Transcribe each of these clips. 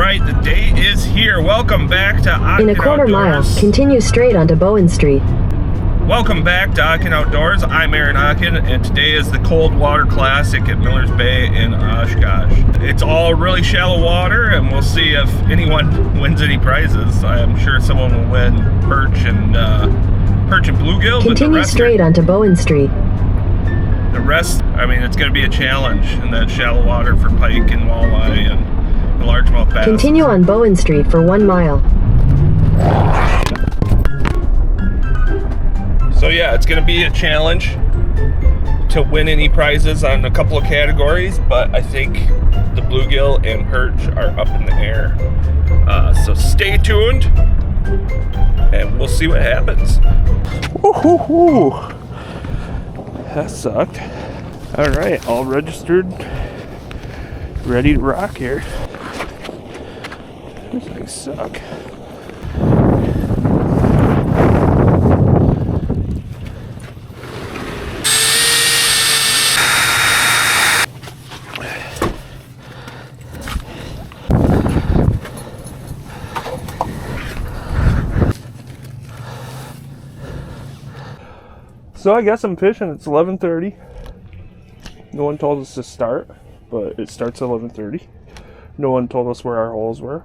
right, the day is here. Welcome back to Aachen In a quarter Outdoors. mile, continue straight onto Bowen Street. Welcome back to Aachen Outdoors. I'm Aaron Aachen, and today is the Cold Water Classic at Miller's Bay in Oshkosh. It's all really shallow water, and we'll see if anyone wins any prizes. I'm sure someone will win perch and bluegill. Continue straight onto Bowen Street. The rest, I mean, it's going to be a challenge in that shallow water for pike and walleye and largemouth bass. Continue on Bowen Street for 1 mile. So yeah, it's going to be a challenge to win any prizes on a couple of categories, but I think the bluegill and perch are up in the air. So stay tuned, and we'll see what happens. Woo-hoo-hoo. That sucked. All right, all registered, ready to rock here. These things suck. So I guess I'm fishing. It's 11:30. No one told us to start, but it starts at 11:30. No one told us where our holes were.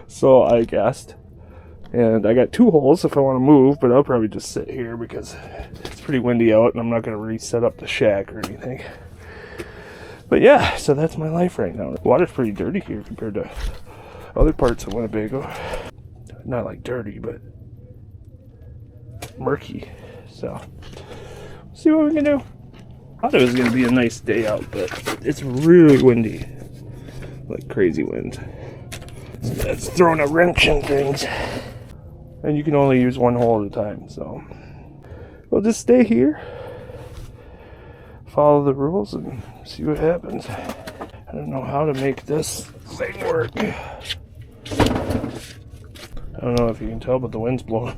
So I guessed. And I got 2 holes if I want to move, but I'll probably just sit here because it's pretty windy out and I'm not going to reset up the shack or anything. But yeah, so that's my life right now. The water's pretty dirty here compared to other parts of Winnebago. Not like dirty, but murky. So see what we can do. I thought it was going to be a nice day out, but it's really windy, like crazy wind. It's throwing a wrench in things, and you can only use 1 hole at a time. So we'll just stay here, follow the rules, and see what happens. I don't know how to make this thing work. I don't know if you can tell, but the wind's blowing.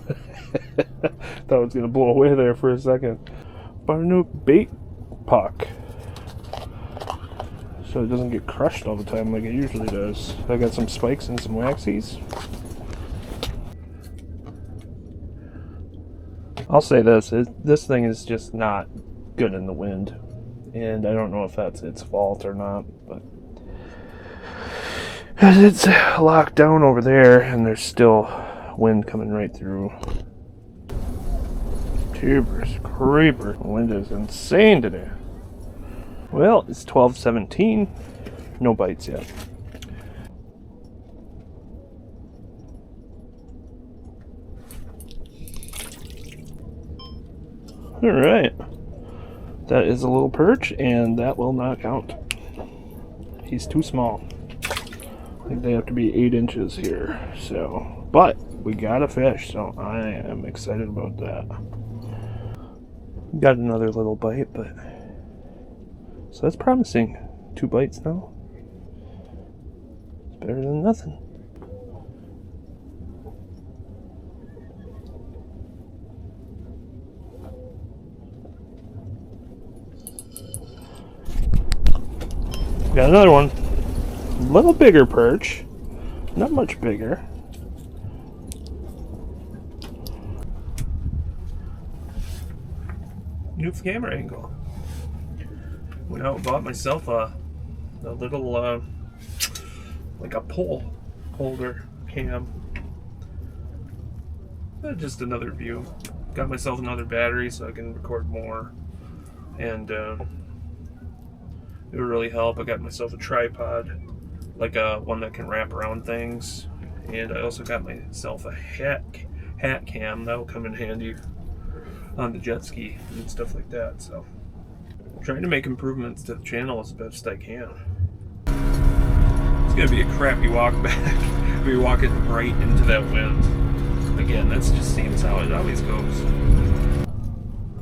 Thought it was gonna blow away there for a second. Bought a new bait puck, so it doesn't get crushed all the time like it usually does. I got some spikes and some waxies. I'll say this: this thing is just not good in the wind, and I don't know if that's its fault or not, but it's locked down over there, and there's still wind coming right through. Tubers, creepers. The wind is insane today. Well, it's 12:17. No bites yet. Alright. That is a little perch, and that will not count. He's too small. I think they have to be 8 inches here. So, but we got a fish, so I am excited about that. Got another little bite, but so that's promising. 2 bites now. It's better than nothing. Got another one. A little bigger perch. Not much bigger. New camera angle. Went out and bought myself a little like a pole holder cam. Just another view. Got myself another battery so I can record more, and it would really help. I got myself a tripod, like one that can wrap around things, and I also got myself a hat cam that'll come in handy on the jet ski and stuff like that. So I'm trying to make improvements to the channel as best I can. It's gonna be a crappy walk back. We're walking right into that wind again. That just seems how it always goes.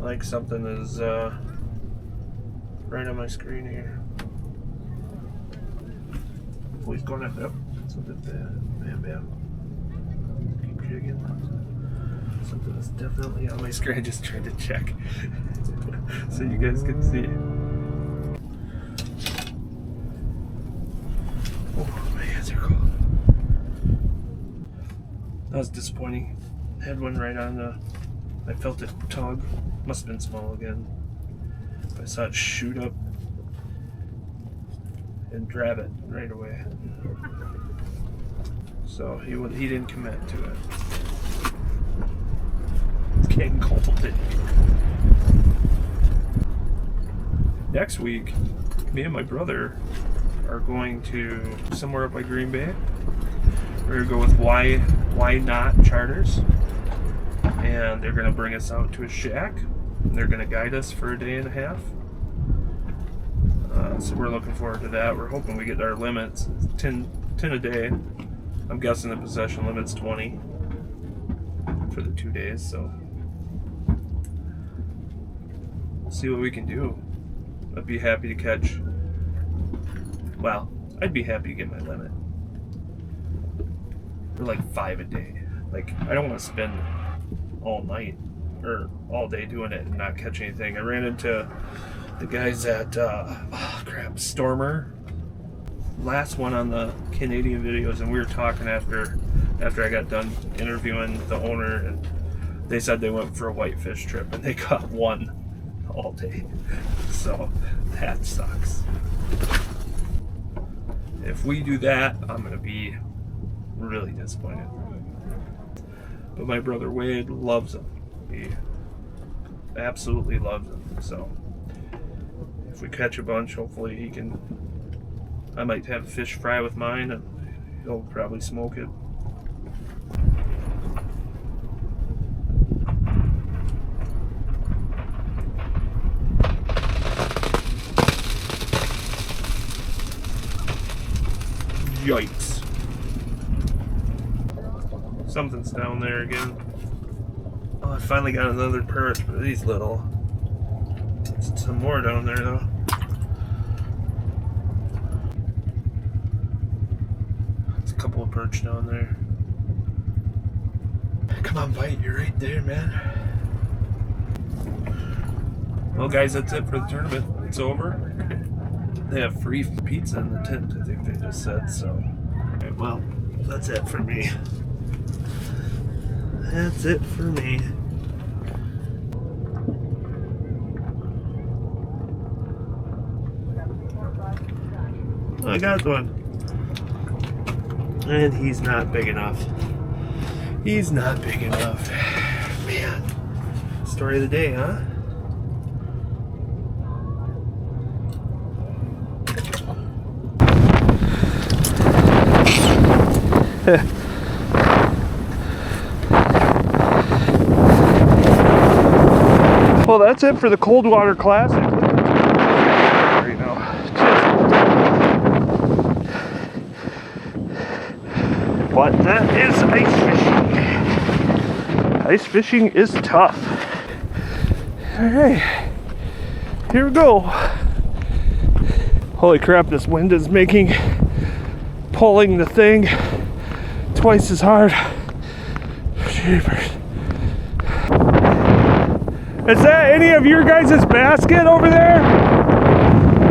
Like something is right on my screen here. Always going up. Something bam bam. Keep jigging. Something that's definitely on my screen. I just tried to check so you guys can see. they're cold. That was disappointing. Had one right on the. I felt it tug. Must have been small again. I saw it shoot up and grab it right away. So he didn't commit to it. It's getting cold in here. Next week, me and my brother are going to somewhere up by Green Bay. We're gonna go with Why Not Charters, and they're gonna bring us out to a shack. And they're gonna guide us for a day and a half. So we're looking forward to that. We're hoping we get our limits. 10 a day. I'm guessing the possession limit's 20 for the 2 days. So we'll see what we can do. I'd be happy to catch. Well, I'd be happy to get my limit. For like 5 a day. Like, I don't want to spend all night or all day doing it and not catch anything. I ran into the guys at Stormer, last one on the Canadian videos, and we were talking after I got done interviewing the owner, and they said they went for a whitefish trip and they caught one all day. So that sucks. If we do that, I'm gonna be really disappointed. But my brother Wade loves them. He absolutely loves them. So if we catch a bunch, hopefully he can. I might have a fish fry with mine, and he'll probably smoke it. Yikes. Something's down there again. Oh, I finally got another perch, but he's little. Some more down there though. There's a couple of perch down there. Come on, bite, you're right there, man. Well guys, that's it for the tournament. It's over. They have free pizza in the tent, I think they just said, so. Alright, well, that's it for me. That's it for me. I got one. And he's not big enough. He's not big enough. Man. Story of the day, huh? Well, that's it for the Coldwater Classic. Right now. But that is ice fishing. Ice fishing is tough. Alright, here we go. Holy crap, this wind is pulling the thing twice as hard. Jeepers. Is that any of your guys' basket over there?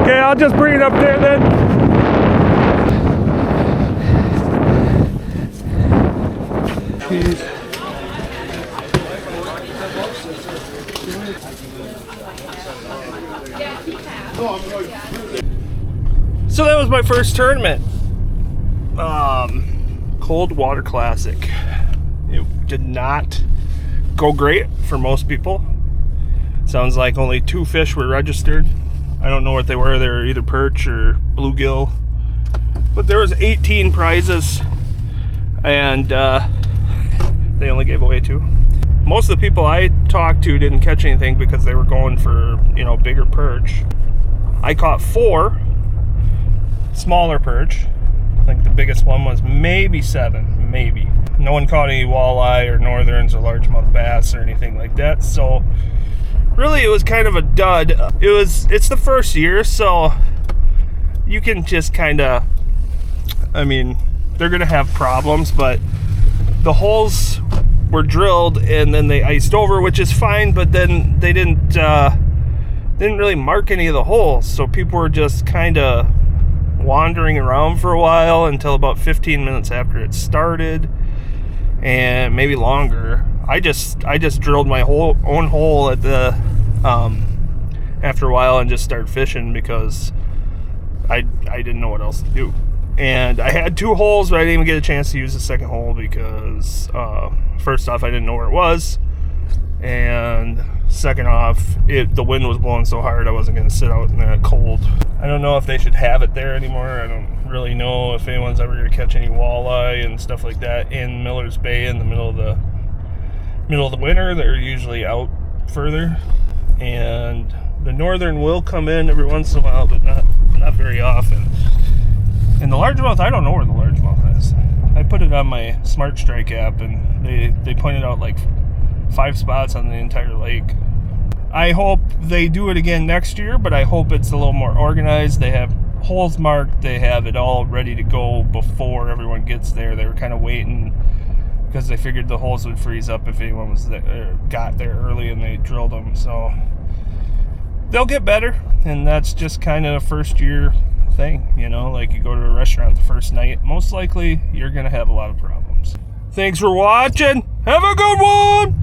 Okay, I'll just bring it up there then. Jeez. So that was my first tournament. Coldwater Classic. It did not go great for most people. Sounds like only 2 fish were registered. I don't know what they were. They were either perch or bluegill. But there was 18 prizes, and they only gave away 2. Most of the people I talked to didn't catch anything because they were going for, bigger perch. I caught 4 smaller perch. I think the biggest one was maybe 7, maybe. No one caught any walleye or northerns or largemouth bass or anything like that. So really, it was kind of a dud. It's the first year, so you can just kind of, they're gonna have problems, but the holes were drilled and then they iced over, which is fine, but then they didn't really mark any of the holes, so people were just kind of wandering around for a while until about 15 minutes after it started, and maybe longer. I just drilled my own hole at the after a while and just started fishing because I didn't know what else to do. And I had 2 holes, but I didn't even get a chance to use the second hole because first off, I didn't know where it was, and second off, the wind was blowing so hard I wasn't going to sit out in that cold. I don't know if they should have it there anymore. I don't really know if anyone's ever going to catch any walleye and stuff like that in Miller's Bay in the middle of the winter. They're usually out further, and the northern will come in every once in a while, but not very often. And the largemouth, I don't know where the largemouth is. I put it on my Smart Strike app, and they pointed out like 5 spots on the entire lake. I hope they do it again next year, but I hope it's a little more organized. They have holes marked. They have it all ready to go before everyone gets there. They were kind of waiting because they figured the holes would freeze up if anyone was there, got there early, and they drilled them. So they'll get better, and that's just kind of a first year thing, you know, like you go to a restaurant the first night, most likely you're gonna have a lot of problems. Thanks for watching. Have a good one.